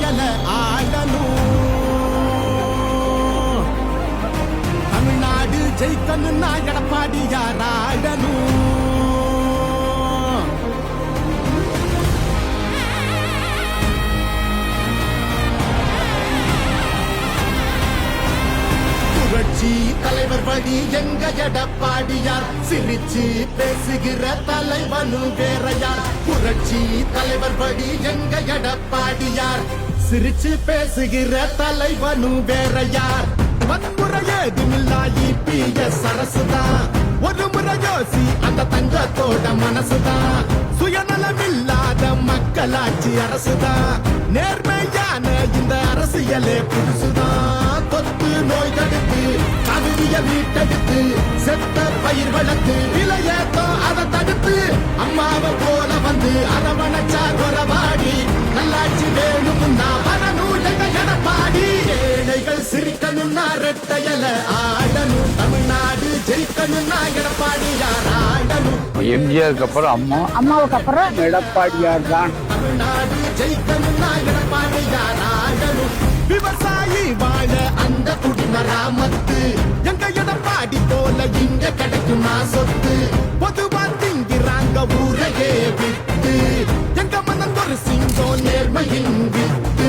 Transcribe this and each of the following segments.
ரெட்டையல ஆடணும். தமிழ்நாடு ஜெயிக்கணும்னா எடப்பாடியார் ஆடணும். புரட்சி தலைவர் படி எங்க எடப்பாடியார், சிரிச்சு பேசுகிற தலைவனு வேறையார். புரட்சி தலைவர் படி எங்க எடப்பாடியார், சிரிச்சு பேசுகிற தலைவனு வேறையார். வன்முறை ஏதுமில்லா இபிஎஸ் அரசுதான், ஒரு முறை யோசி அந்த தங்கத்தோட மனசுதான். சுயநலமில்லாத மக்களாட்சி அரசுதான், நேர்மையான இந்த அரசியலே புதுசுதான். தொத்து நோய் தடுத்து கவிதைய மீட்டெடுத்து செத்த பயிர் வளர்த்து விலையேத்தம் அதை தடுத்து அம்மாவை போல வந்து அரவணைச்சா குறவாடி நல்லாட்சி வேணும்னா வரணும் எங்க எடப்பாடி. ஏழைகள் சிரிக்கணும்னா ரெட்டையல ஆடணும். தமிழ்நாடு ஜெயிக்கணும்னா எடப்பாடியார் ஆடணும். எம்ஜிஆருக்கு அப்புறம் அம்மா, அம்மாவுக்கு அப்புறம் எடப்பாடியார் தான். தமிழ்நாடு ஜெயிக்கணும்னா எடப்பாடியார் ஆடணும். விவசாயி வாழ அந்த குடிமராமத்து எங்க எடப்பாடி போல இங்க கிடைக்குமா சொத்து. பொதுவா திங்கிறாங்க ஊரையே வித்து, எங்க மனம் ஒரு சிங்கம் நேர்மையின் வித்து.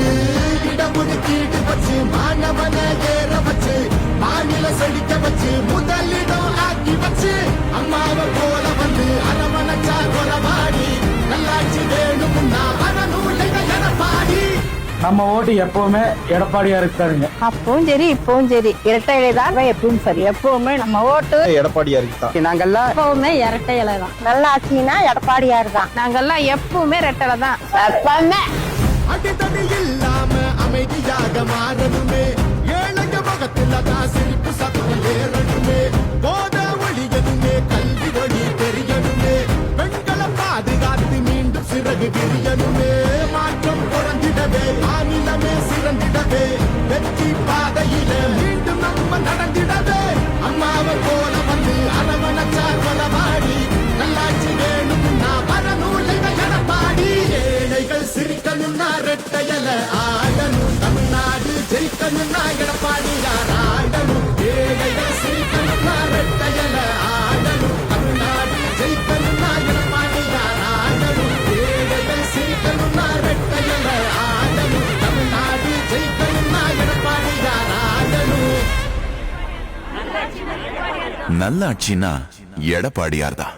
இடஒதுக்கீடு வச்சு மாணவனை ஏற வச்சு மாநில செழிக்க வச்சு முதலிடம் ஆக்கி வச்சு அம்மாவை போல வந்து அரவணைச்சா குறவாடி நல்லாட்சி வேணும்னா வரணும் எங்க எடப்பாடி. நம்ம ஓட்டு எப்பவுமே எடப்பாடியாருக்கு தானுங்க. அப்பவும் சரி இப்பவும் சரி இரட்டை இலை தான் எப்பவும் சரி. எப்பவுமே நம்ம ஓட்டு எடப்பாடியாருக்கு தான். நாங்கெல்லாம் எப்பவுமே இரட்டை இலை தான். நல்ல ஆட்சினா எடப்பாடியார் தான். நாங்கெல்லாம் எப்பவுமே ரெட்டலை தான். எப்பவுமே அடித்தடி இல்லாம அமைதியாக மாறணுமே, ஏழைங்க முகத்தில் தான் சிரிப்பு சத்தம் ஏறணுமே. போத ஒழியணுமே, கல்வி வழி தெரியணுமே, பெண்களை பாதுகாத்து மீண்டும் சிறகு விரியணுமே. மாற்றம் குறைந்திடவே மாநிலமே சிறந்திடவே வெற்றி பாதையில மீண்டும் நம்ம நடந்திடவே அம்மாவை போல வந்து அரவணைச்சா கொலவாடி நல்லாட்சி வேணும்னா வரணும் எங்க எடப்பாடி. ஏழைகள் சிரிக்கணும்னா ரெட்டையல ஆடணும். தமிழ்நாடு ஜெயிக்கணும்னா எடப்பாடியார் ஆடணும். ஏழைகள் சிரிக்கணும்னா ரெட்டையல ஆடணும். தமிழ்நாடு ஜெயிக்கணும்னா எடப்பாடியார் ஆடணும். ஏழைகள் சிரிக்கணும்னா ரெட்டையல ஆடணும். தமிழ்நாடு ஜெயிக்கணும்னா எடப்பாடியார் ஆடணும். நல்லாட்சினா எடப்பாடியார் தான்.